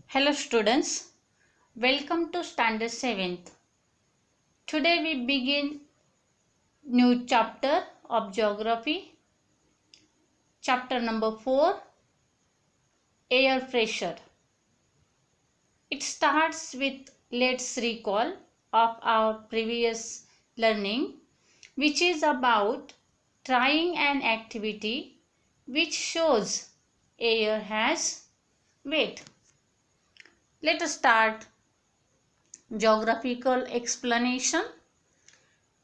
Hello students, welcome to standard 7th. Today we begin new chapter of geography, chapter number 4, air pressure. It starts with let's recall of our previous learning, which is about trying an activity which shows air has weight. Let us start geographical explanation.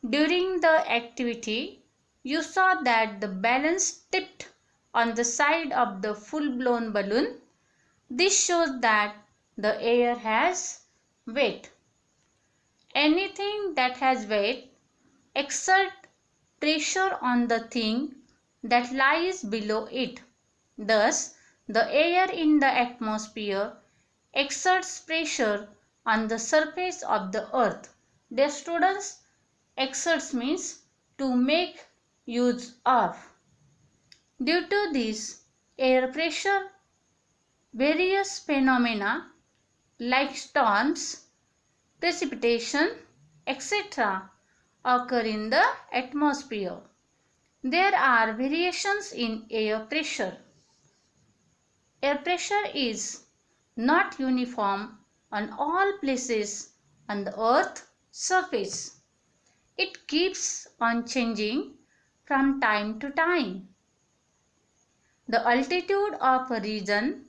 During the activity, you saw that the balance tipped on the side of the full-blown balloon. This shows that the air has weight. Anything that has weight exerts pressure on the thing that lies below it. Thus, the air in the atmosphere exerts pressure on the surface of the earth. Dear students, exerts means to make use of. Due to this air pressure, various phenomena like storms, precipitation, etc. occur in the atmosphere. There are variations in air pressure. Air pressure is not uniform on all places on the earth's surface. It keeps on changing from time to time. The altitude of a region,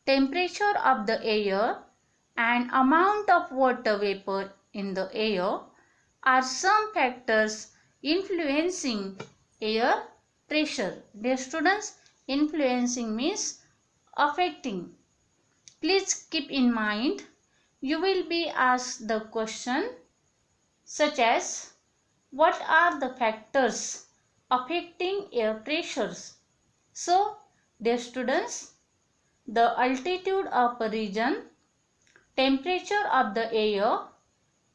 temperature of the air, and amount of water vapor in the air are some factors influencing air pressure. Dear students, influencing means affecting. Please keep in mind, you will be asked the question such as what are the factors affecting air pressures? So, dear students, the altitude of a region, temperature of the air,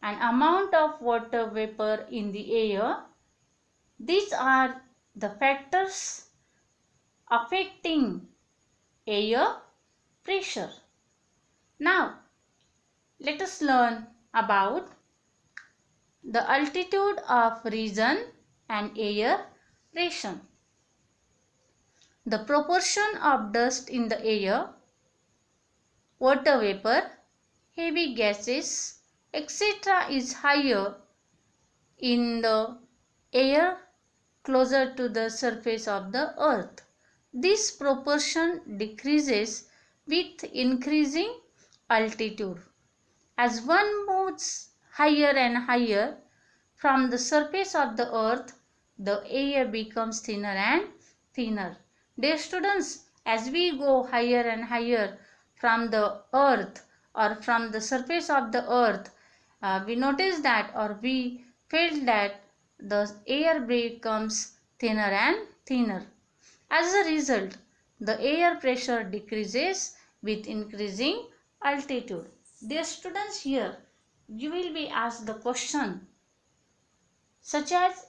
and amount of water vapor in the air, these are the factors affecting air pressure. Now, let us learn about the altitude of region and air pressure. The proportion of dust in the air, water vapor, heavy gases, etc. is higher in the air closer to the surface of the earth. This proportion decreases with increasing altitude. As one moves higher and higher from the surface of the earth, the air becomes thinner and thinner. Dear students, as we go higher and higher from the earth or from the surface of the earth, we notice that or we feel that the air becomes thinner and thinner. As a result, the air pressure decreases with increasing altitude. Dear students, here you will be asked the question such as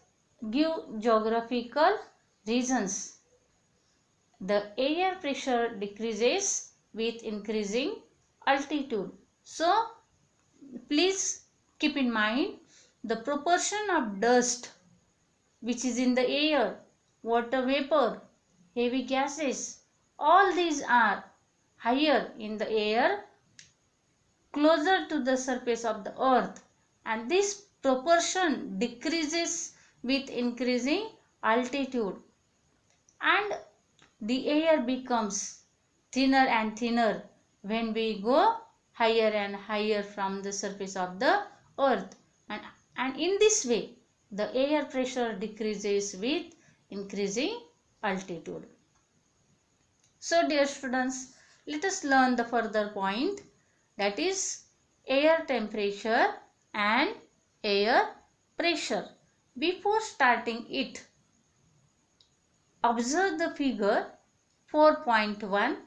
give geographical reasons. The air pressure decreases with increasing altitude. So, please keep in mind the proportion of dust which is in the air, water vapor, heavy gases, all these are higher in the air closer to the surface of the earth, and this proportion decreases with increasing altitude, and the air becomes thinner and thinner when we go higher and higher from the surface of the earth, and in this way the air pressure decreases with increasing altitude. So dear students, let us learn the further point, that is air temperature and air pressure. Before starting it, observe the figure 4.1,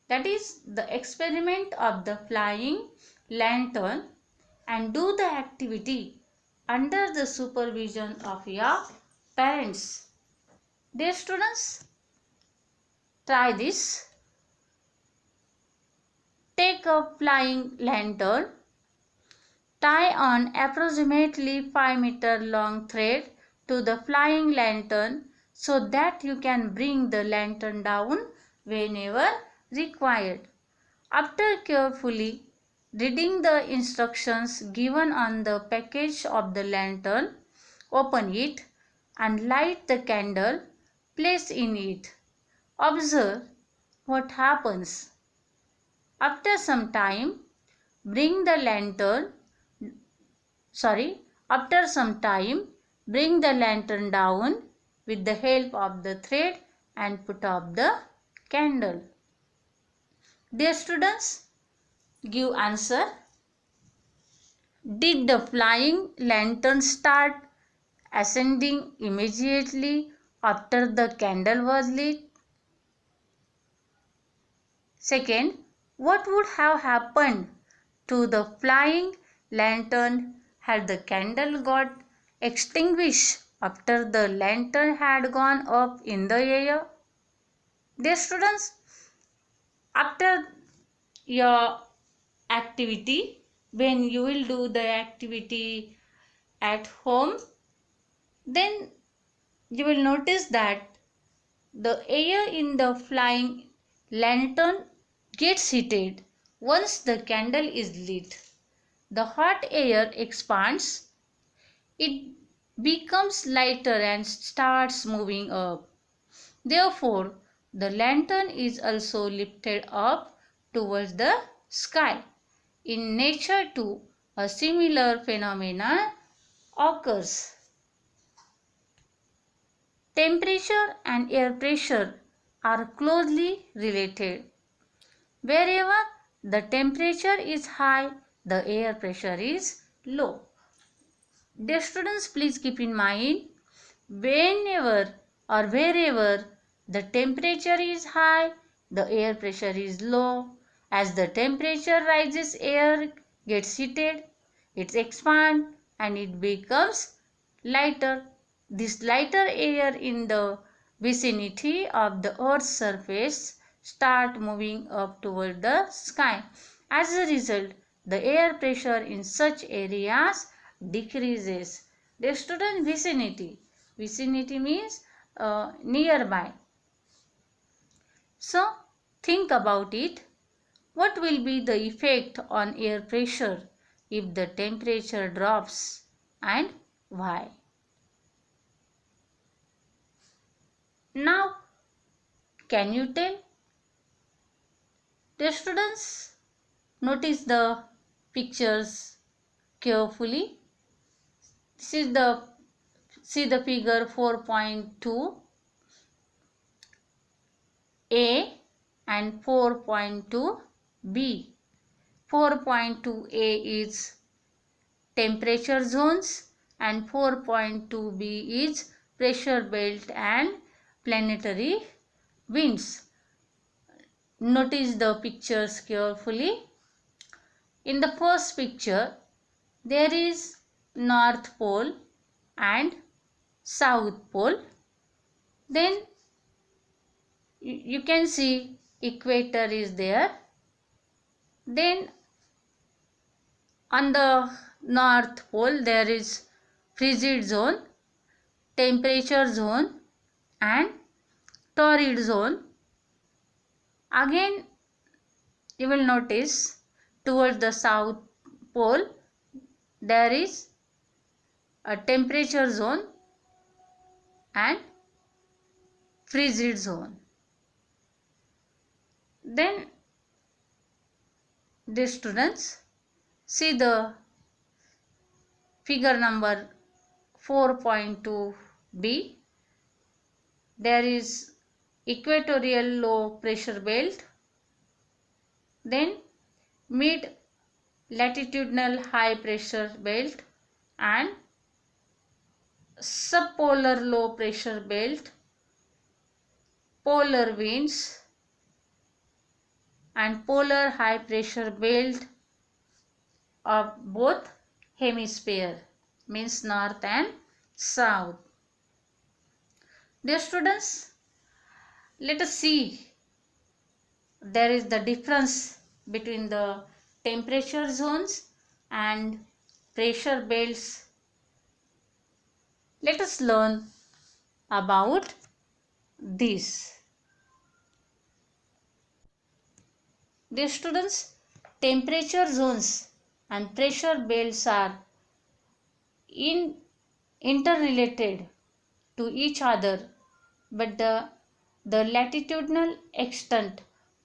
that is the experiment of the flying lantern, and do the activity under the supervision of your parents. Dear students, try this. take a flying lantern. Tie on approximately 5-meter long thread to the flying lantern so that you can bring the lantern down whenever required. After carefully reading the instructions given on the package of the lantern, open it and light the candle placed in it. Observe what happens. After some time, bring the lantern After some time, bring the lantern down with the help of the thread and put up the candle. Dear students, give answer. Did the flying lantern start ascending immediately after the candle was lit? Second, what would have happened to the flying lantern had the candle got extinguished after the lantern had gone up in the air? Dear students, after your activity, when you will do the activity at home, then you will notice that the air in the flying lantern gets heated once the candle is lit. The hot air expands, it becomes lighter and starts moving up. Therefore, the lantern is also lifted up towards the sky. In nature too, a similar phenomenon occurs. Temperature and air pressure are closely related. Wherever the temperature is high, the air pressure is low. Dear students, please keep in mind, whenever or wherever the temperature is high, the air pressure is low. As the temperature rises, air gets heated, it expands and it becomes lighter. This lighter air in the vicinity of the earth's surface start moving up toward the sky. As a result, the air pressure in such areas decreases. The student vicinity means nearby. So think about it. What will be the effect on air pressure if the temperature drops, and why? Now, can you tell? The students, notice the pictures carefully. This is the See the figure 4.2 A and 4.2 B. 4.2 A is temperature zones and 4.2 B is pressure belt and planetary winds. Notice the pictures carefully. In the first picture, there is North Pole and South Pole. Then you can see equator is there. Then on the North Pole there is frigid zone, temperature zone and torrid zone. Again you will notice towards the South Pole there is a temperature zone and frigid zone. Then the students, see the figure number 4.2b. There is equatorial low pressure belt, then mid latitudinal high pressure belt and subpolar low pressure belt, polar winds and polar high pressure belt of both hemisphere, means north and south. Dear students, let us see there is the difference between the temperature zones and pressure belts. Let us learn about this. Dear students, temperature zones and pressure belts are interrelated to each other, but the latitudinal extent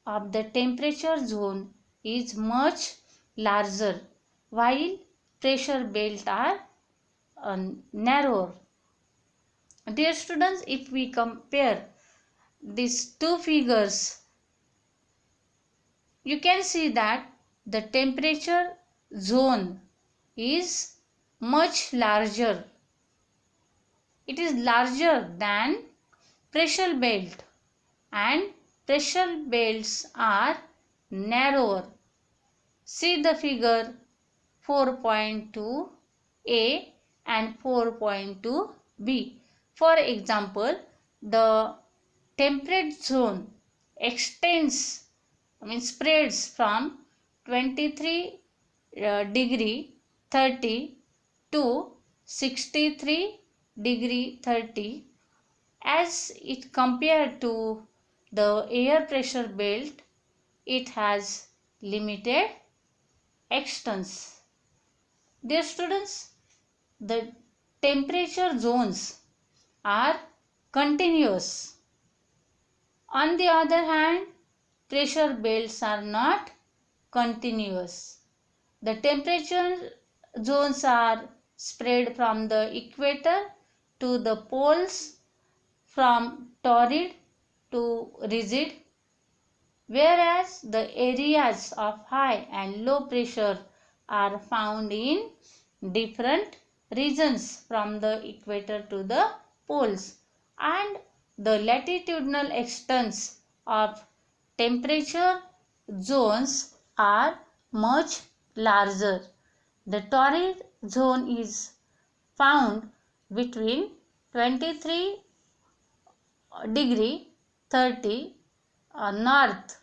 of the temperature zone is much larger, while pressure belts are narrower. Dear students, if we compare these two figures, you can see that the temperature zone is much larger. It is larger than pressure belt, and pressure belts are narrower. See the figure 4.2a and 4.2b. For example, the temperate zone spreads from 23 degree 30 to 63 degree 30, as it compared to the air pressure belt. It has limited extents. Dear students, the temperature zones are continuous. On the other hand, pressure belts are not continuous. The temperature zones are spread from the equator to the poles, from torrid to rigid, whereas the areas of high and low pressure are found in different regions from the equator to the poles, and the latitudinal extents of temperature zones are much larger. The torrid zone is found between 23 degree 30 north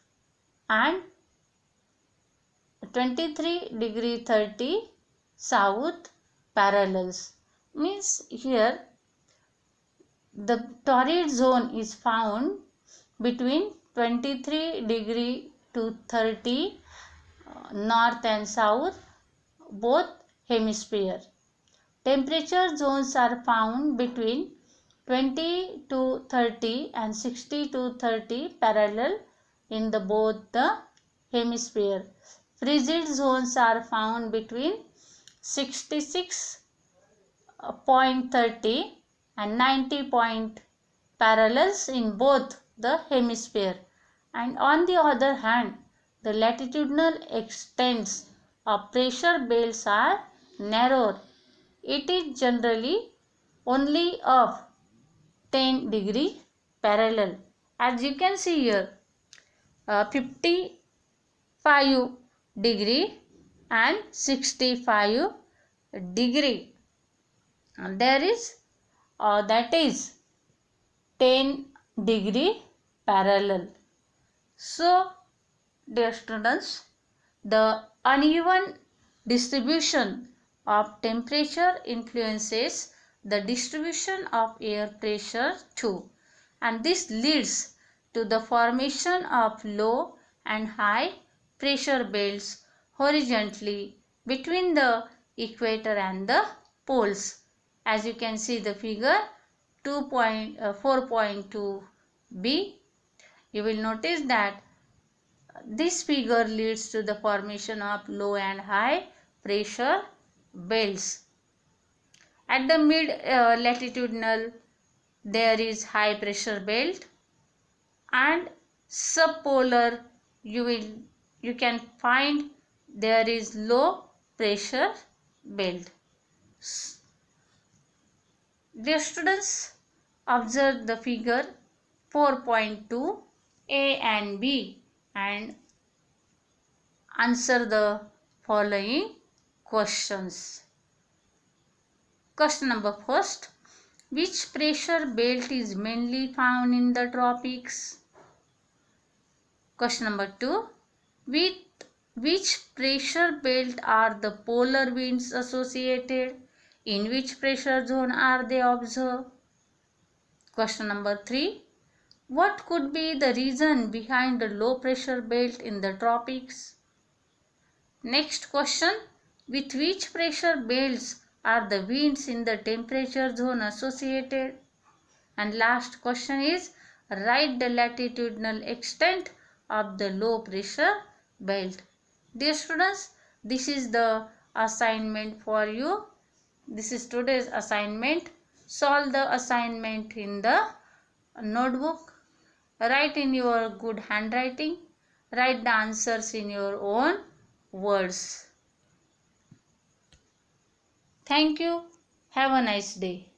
and 23 degree 30 south parallels. Means here the torrid zone is found between 23 degree to 30 north and south, both hemisphere. Temperature zones are found between 20 to 30 and 60 to 30 parallel in the both the hemisphere. Frigid zones are found between 66.30 and 90 point parallels in both the hemisphere. And on the other hand, the latitudinal extents of pressure belts are narrower. It is generally only of 10 degree parallel. As you can see here, 55 degree and 65 degree. And there is that is 10 degree parallel. So, dear students, the uneven distribution of temperature influences the distribution of air pressure too, and this leads to the formation of low and high pressure belts horizontally between the equator and the poles. As you can see the figure 4.2b, you will notice that this figure leads to the formation of low and high pressure belts. At the mid latitudinal there is high pressure belt, and subpolar you can find there is low pressure belt. Dear students, observe the figure 4.2 A and B and answer the following questions. Question number first. Which pressure belt is mainly found in the tropics? Question number 2. With Which pressure belt are the polar winds associated? In which pressure zone are they observed? Question number 3. What could be the reason behind the low pressure belt in the tropics? Next question. With which pressure belts are the winds in the temperature zone associated? And last question is, write the latitudinal extent of the low pressure belt. Dear students, this is the assignment for you. This is today's assignment. Solve the assignment in the notebook. Write in your good handwriting. Write the answers in your own words. Thank you. Have a nice day.